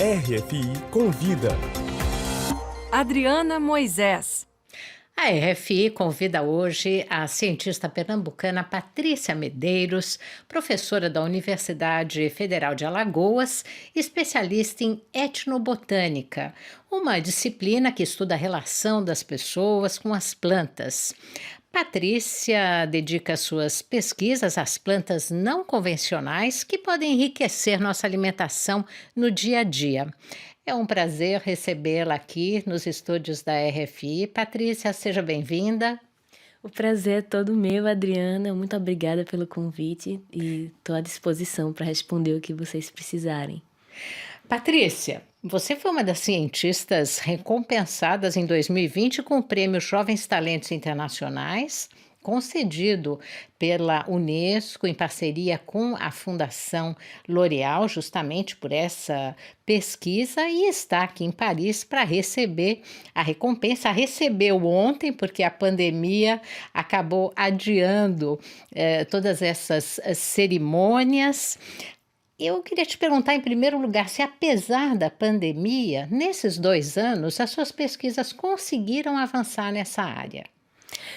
RFI Convida. Adriana Moisés. A RFI convida hoje a cientista pernambucana Patrícia Medeiros, professora da Universidade Federal de Alagoas, especialista em etnobotânica, uma disciplina que estuda a relação das pessoas com as plantas. Patrícia dedica suas pesquisas às plantas não convencionais que podem enriquecer nossa alimentação no dia a dia. É um prazer recebê-la aqui nos estúdios da RFI. Patrícia, seja bem-vinda. O prazer é todo meu, Adriana. Muito obrigada pelo convite e estou à disposição para responder o que vocês precisarem. Patrícia, você foi uma das cientistas recompensadas em 2020 com o Prêmio Jovens Talentos Internacionais, concedido pela Unesco em parceria com a Fundação L'Oréal, justamente por essa pesquisa, e está aqui em Paris para receber a recompensa. Recebeu ontem, porque a pandemia acabou adiando todas essas cerimônias. Eu queria te perguntar, em primeiro lugar, se apesar da pandemia, nesses 2 anos, as suas pesquisas conseguiram avançar nessa área.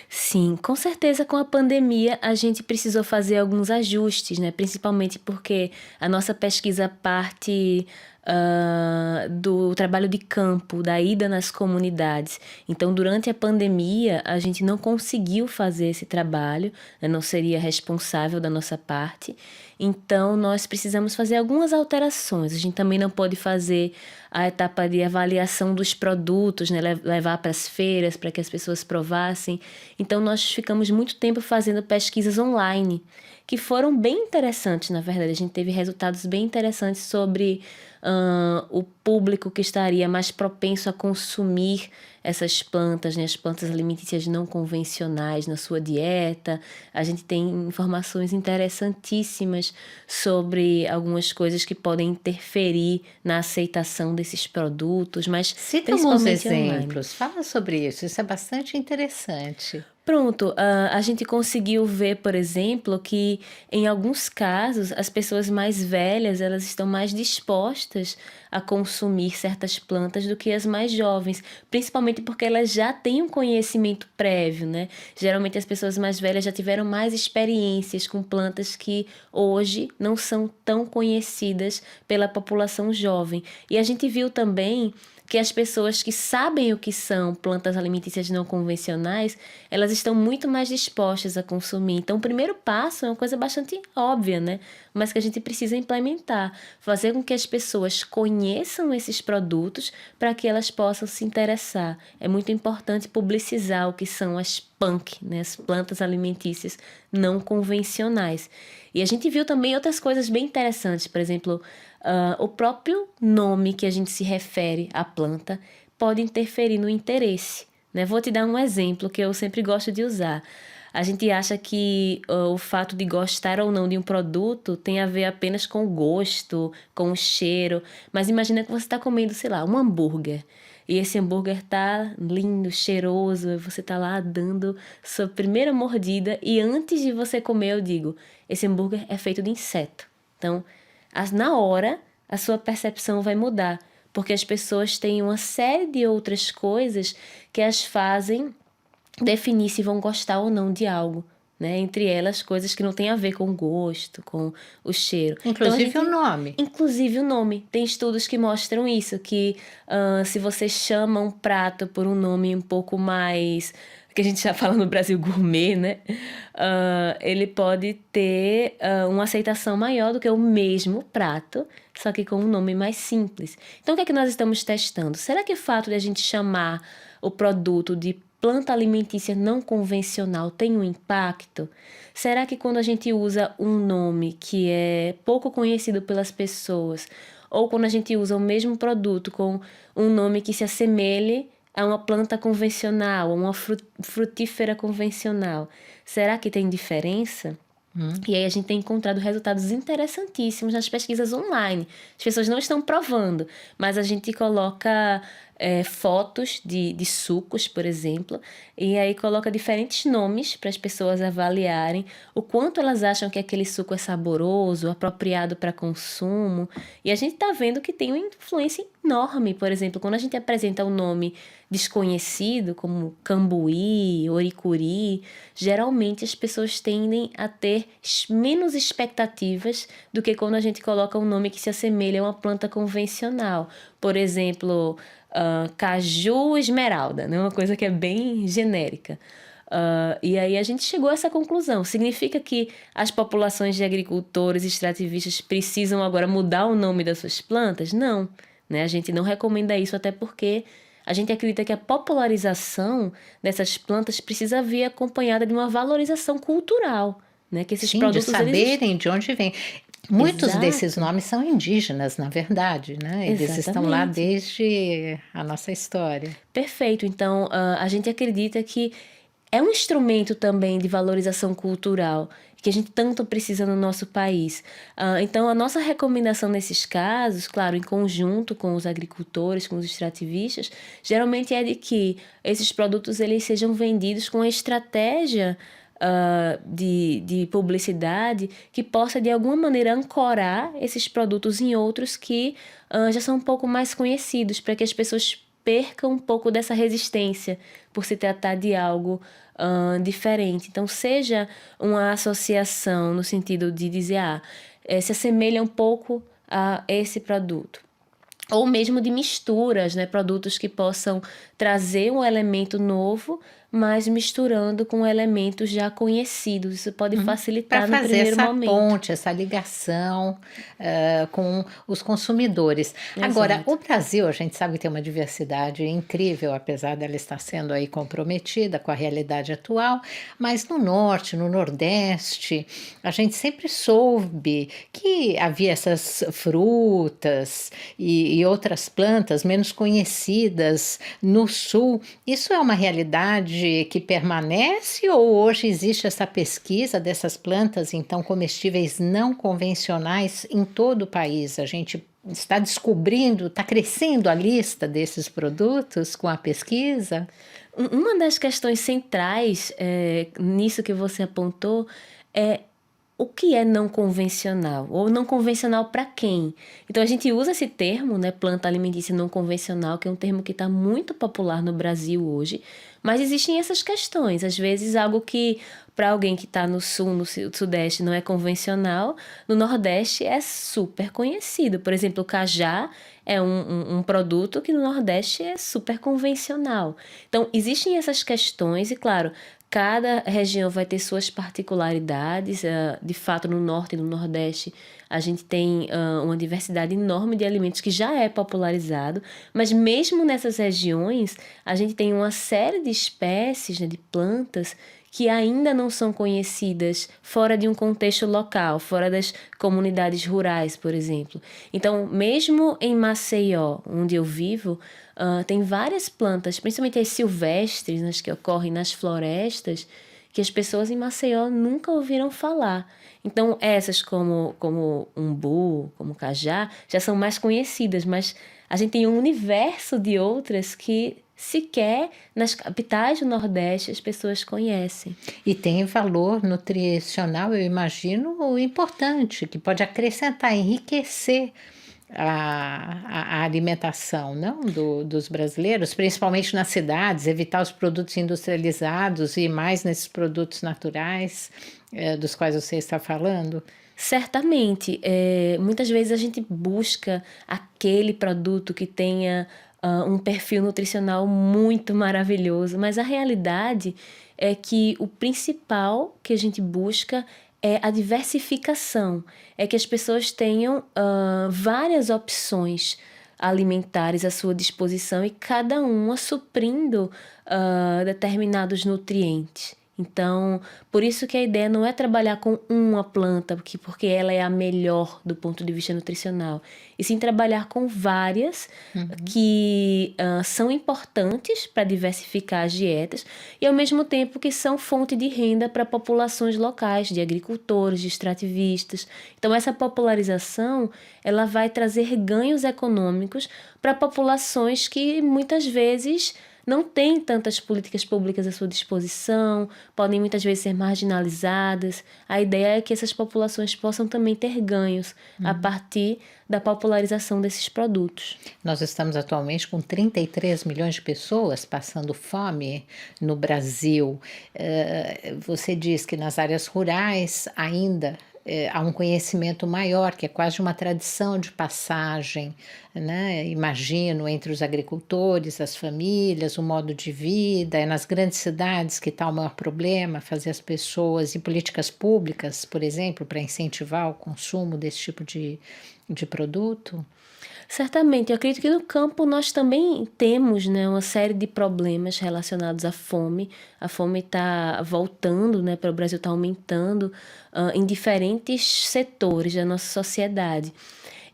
Sim, com certeza com a pandemia a gente precisou fazer alguns ajustes, né? Principalmente porque a nossa pesquisa parte do trabalho de campo, da ida nas comunidades. Então, durante a pandemia, a gente não conseguiu fazer esse trabalho, né? Não seria responsável da nossa parte. Então, nós precisamos fazer algumas alterações. A gente também não pode fazer a etapa de avaliação dos produtos, né? Levar para as feiras para que as pessoas provassem. Então, nós ficamos muito tempo fazendo pesquisas online, que foram bem interessantes, na verdade. A gente teve resultados bem interessantes sobre o público que estaria mais propenso a consumir essas plantas, né? As plantas alimentícias não convencionais na sua dieta. A gente tem informações interessantíssimas sobre algumas coisas que podem interferir na aceitação desses produtos, mas Cita alguns principalmente online. exemplos, fala sobre isso é bastante interessante. Pronto, a gente conseguiu ver, por exemplo, que em alguns casos as pessoas mais velhas elas estão mais dispostas a consumir certas plantas do que as mais jovens, principalmente porque elas já têm um conhecimento prévio, né? Geralmente as pessoas mais velhas já tiveram mais experiências com plantas que hoje não são tão conhecidas pela população jovem. E a gente viu também que as pessoas que sabem o que são plantas alimentícias não convencionais, elas estão muito mais dispostas a consumir. Então, o primeiro passo é uma coisa bastante óbvia, né? Mas que a gente precisa implementar. Fazer com que as pessoas conheçam esses produtos para que elas possam se interessar. É muito importante publicizar o que são as PANC, né? As plantas alimentícias não convencionais. E a gente viu também outras coisas bem interessantes. Por exemplo, o próprio nome que a gente se refere à planta pode interferir no interesse, né? Vou te dar um exemplo que eu sempre gosto de usar. A gente acha que o fato de gostar ou não de um produto tem a ver apenas com o gosto, com o cheiro. Mas imagina que você está comendo, sei lá, um hambúrguer. E esse hambúrguer tá lindo, cheiroso, você tá lá dando sua primeira mordida e antes de você comer eu digo, esse hambúrguer é feito de inseto. Então, na hora, a sua percepção vai mudar, porque as pessoas têm uma série de outras coisas que as fazem definir se vão gostar ou não de algo, né? Entre elas, coisas que não têm a ver com o gosto, com o cheiro. Inclusive o nome. Inclusive o nome. Tem estudos que mostram isso, que se você chama um prato por um nome um pouco mais, que a gente já fala no Brasil, gourmet, né? Ele pode ter uma aceitação maior do que o mesmo prato, só que com um nome mais simples. Então, o que é que nós estamos testando? Será que o fato de a gente chamar o produto de planta alimentícia não convencional tem um impacto? Será que quando a gente usa um nome que é pouco conhecido pelas pessoas, ou quando a gente usa o mesmo produto com um nome que se assemelhe a uma planta convencional, a uma frutífera convencional, será que tem diferença? E aí a gente tem encontrado resultados interessantíssimos nas pesquisas online. As pessoas não estão provando, mas a gente coloca fotos de sucos, por exemplo, e aí coloca diferentes nomes para as pessoas avaliarem o quanto elas acham que aquele suco é saboroso, apropriado para consumo. E a gente está vendo que tem uma influência enorme. Por exemplo, quando a gente apresenta um nome desconhecido, como cambuí, oricuri, geralmente as pessoas tendem a ter menos expectativas do que quando a gente coloca um nome que se assemelha a uma planta convencional. Por exemplo, caju esmeralda, né? Uma coisa que é bem genérica. E aí a gente chegou a essa conclusão. Significa que as populações de agricultores e extrativistas precisam agora mudar o nome das suas plantas? Não, né? A gente não recomenda isso, até porque a gente acredita que a popularização dessas plantas precisa vir acompanhada de uma valorização cultural, né? Que esses Sim, de produtos saberem de onde vem. Muitos desses Exato, nomes são indígenas, na verdade, né? Eles estão lá exatamente. desde a nossa história. Perfeito. Então, a gente acredita que é um instrumento também de valorização cultural que a gente tanto precisa no nosso país. Então, a nossa recomendação nesses casos, claro, em conjunto com os agricultores, com os extrativistas, geralmente é de que esses produtos eles sejam vendidos com a estratégia de publicidade que possa, de alguma maneira, ancorar esses produtos em outros que já são um pouco mais conhecidos, para que as pessoas percam um pouco dessa resistência por se tratar de algo diferente. Então, seja uma associação no sentido de dizer, se assemelha um pouco a esse produto. Ou mesmo de misturas, né? Produtos que possam trazer um elemento novo, mas misturando com elementos já conhecidos. Isso pode Para facilitar no fazer primeiro essa momento. ponte, essa ligação com os consumidores. Agora, o Exato. Brasil, a gente sabe que tem uma diversidade incrível, apesar dela estar sendo aí comprometida com a realidade atual, mas no norte, no nordeste, a gente sempre soube que havia essas frutas e outras plantas menos conhecidas no sul. Isso é uma realidade que permanece ou hoje existe essa pesquisa dessas plantas, então, comestíveis não convencionais em todo o país? A gente está descobrindo, está crescendo a lista desses produtos com a pesquisa? Uma das questões centrais nisso que você apontou é o que é não convencional? Ou não convencional para quem? Então a gente usa esse termo, né, planta alimentícia não convencional, que é um termo que está muito popular no Brasil hoje, mas existem essas questões. Às vezes algo que para alguém que está no sul, no sudeste, não é convencional, no nordeste é super conhecido. Por exemplo, o cajá é um produto que no nordeste é super convencional. Então existem essas questões e, claro, cada região vai ter suas particularidades. De fato, no norte e no nordeste, a gente tem uma diversidade enorme de alimentos que já é popularizado, mas mesmo nessas regiões, a gente tem uma série de espécies, né, de plantas que ainda não são conhecidas fora de um contexto local, fora das comunidades rurais, por exemplo. Então, mesmo em Maceió, onde eu vivo, tem várias plantas, principalmente as silvestres, né, que ocorrem nas florestas, que as pessoas em Maceió nunca ouviram falar. Então, essas como umbu, como cajá, já são mais conhecidas, mas a gente tem um universo de outras que sequer nas capitais do Nordeste as pessoas conhecem. E tem valor nutricional, eu imagino, importante, que pode acrescentar, enriquecer a alimentação, não, dos brasileiros, principalmente nas cidades, evitar os produtos industrializados e mais nesses produtos naturais, dos quais você está falando. Certamente, muitas vezes a gente busca aquele produto que tenha um perfil nutricional muito maravilhoso, mas a realidade é que o principal que a gente busca é a diversificação, é que as pessoas tenham várias opções alimentares à sua disposição e cada uma suprindo determinados nutrientes. Então, por isso que a ideia não é trabalhar com uma planta, porque ela é a melhor do ponto de vista nutricional, e sim trabalhar com várias que são importantes para diversificar as dietas e, ao mesmo tempo, que são fonte de renda para populações locais, de agricultores, de extrativistas. Então, essa popularização ela vai trazer ganhos econômicos para populações que muitas vezes não têm tantas políticas públicas à sua disposição, podem muitas vezes ser marginalizadas. A ideia é que essas populações possam também ter ganhos a partir da popularização desses produtos. Nós estamos atualmente com 33 milhões de pessoas passando fome no Brasil. Você diz que nas áreas rurais ainda há um conhecimento maior, que é quase uma tradição de passagem, né? Imagino, entre os agricultores, as famílias, o modo de vida. É nas grandes cidades que está o maior problema, fazer as pessoas e políticas públicas, por exemplo, para incentivar o consumo desse tipo de produto. Certamente, eu acredito que no campo nós também temos, né, uma série de problemas relacionados à fome. A fome está voltando, né, para o Brasil, está aumentando em diferentes setores da nossa sociedade.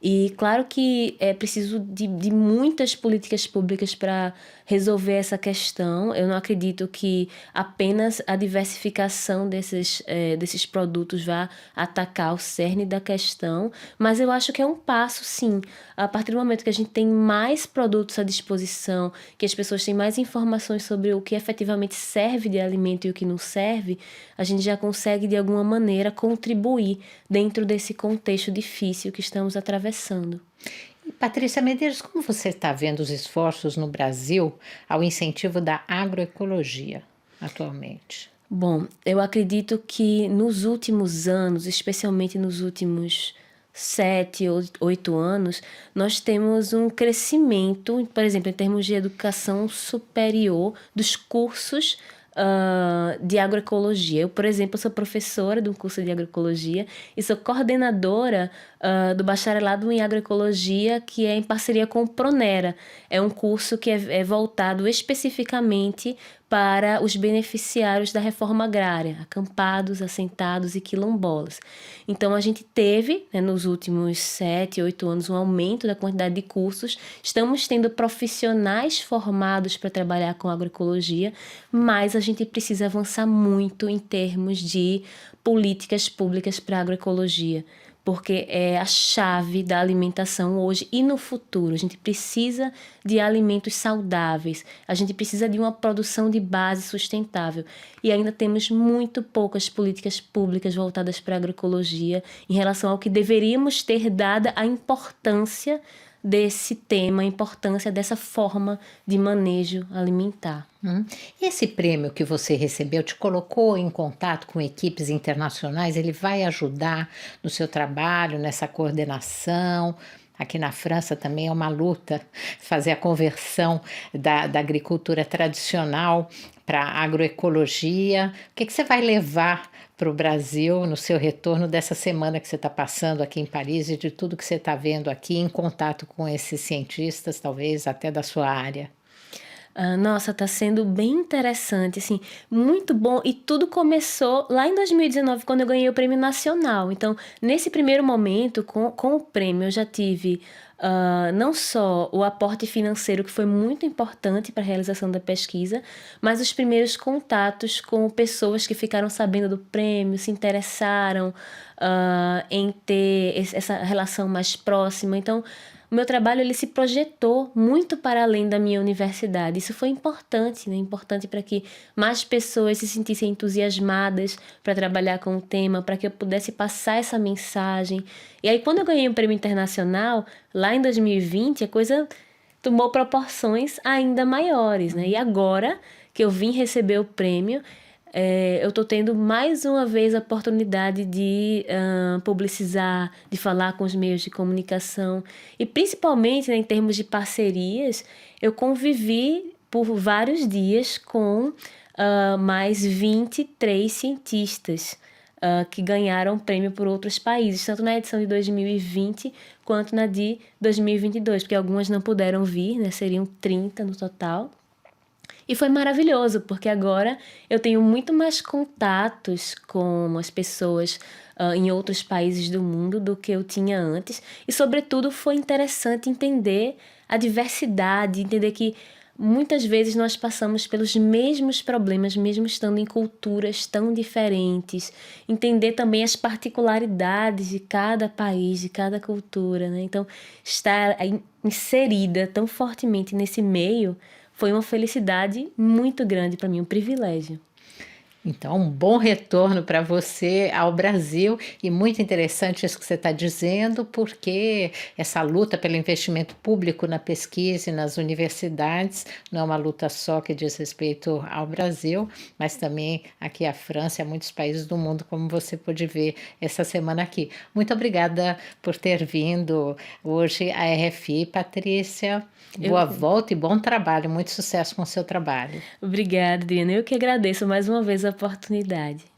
E claro que é preciso de muitas políticas públicas para resolver essa questão. Eu não acredito que apenas a diversificação desses produtos vá atacar o cerne da questão, mas eu acho que é um passo, sim. A partir do momento que a gente tem mais produtos à disposição, que as pessoas têm mais informações sobre o que efetivamente serve de alimento e o que não serve, a gente já consegue, de alguma maneira, contribuir dentro desse contexto difícil que estamos atravessando. E, Patrícia Medeiros, como você está vendo os esforços no Brasil ao incentivo da agroecologia atualmente? Bom, eu acredito que nos últimos anos, especialmente nos últimos 7 ou 8 anos, nós temos um crescimento, por exemplo, em termos de educação superior, dos cursos de agroecologia. Eu, por exemplo, sou professora de um curso de agroecologia e sou coordenadora do bacharelado em agroecologia, que é em parceria com o Pronera. É um curso que é voltado especificamente para os beneficiários da reforma agrária, acampados, assentados e quilombolas. Então, a gente teve, né, nos últimos 7, 8 anos, um aumento da quantidade de cursos. Estamos tendo profissionais formados para trabalhar com agroecologia, mas a gente precisa avançar muito em termos de políticas públicas para a agroecologia, porque é a chave da alimentação hoje e no futuro. A gente precisa de alimentos saudáveis, a gente precisa de uma produção de base sustentável e ainda temos muito poucas políticas públicas voltadas para a agroecologia em relação ao que deveríamos ter dada a importância desse tema, a importância dessa forma de manejo alimentar. Esse prêmio que você recebeu te colocou em contato com equipes internacionais? Ele vai ajudar no seu trabalho, nessa coordenação? Aqui na França também é uma luta fazer a conversão da agricultura tradicional para a agroecologia. O que você vai levar para o Brasil no seu retorno dessa semana que você está passando aqui em Paris e de tudo que você está vendo aqui em contato com esses cientistas, talvez até da sua área? Nossa, tá sendo bem interessante, assim, muito bom. E tudo começou lá em 2019, quando eu ganhei o prêmio nacional. Então, nesse primeiro momento, com o prêmio, eu já tive não só o aporte financeiro, que foi muito importante para a realização da pesquisa, mas os primeiros contatos com pessoas que ficaram sabendo do prêmio, se interessaram em ter essa relação mais próxima. Então, o meu trabalho ele se projetou muito para além da minha universidade. Isso foi importante, né? Importante para que mais pessoas se sentissem entusiasmadas para trabalhar com o tema, para que eu pudesse passar essa mensagem. E aí, quando eu ganhei o prêmio internacional, lá em 2020, a coisa tomou proporções ainda maiores, né? E agora que eu vim receber o prêmio, eu estou tendo mais uma vez a oportunidade de publicizar, de falar com os meios de comunicação e principalmente, né, em termos de parcerias, eu convivi por vários dias com mais 23 cientistas que ganharam prêmio por outros países, tanto na edição de 2020 quanto na de 2022, porque algumas não puderam vir, né, seriam 30 no total. E foi maravilhoso, porque agora eu tenho muito mais contatos com as pessoas em outros países do mundo do que eu tinha antes. E, sobretudo, foi interessante entender a diversidade, entender que muitas vezes nós passamos pelos mesmos problemas, mesmo estando em culturas tão diferentes. Entender também as particularidades de cada país, de cada cultura, né? Então, estar inserida tão fortemente nesse meio foi uma felicidade muito grande para mim, um privilégio. Então, um bom retorno para você ao Brasil e muito interessante isso que você está dizendo, porque essa luta pelo investimento público na pesquisa e nas universidades não é uma luta só que diz respeito ao Brasil, mas também aqui à França e a muitos países do mundo, como você pôde ver essa semana aqui. Muito obrigada por ter vindo hoje à RFI, Patrícia. Boa volta e bom trabalho, muito sucesso com o seu trabalho. Obrigada, Adriana. Eu que agradeço mais uma vez a oportunidade.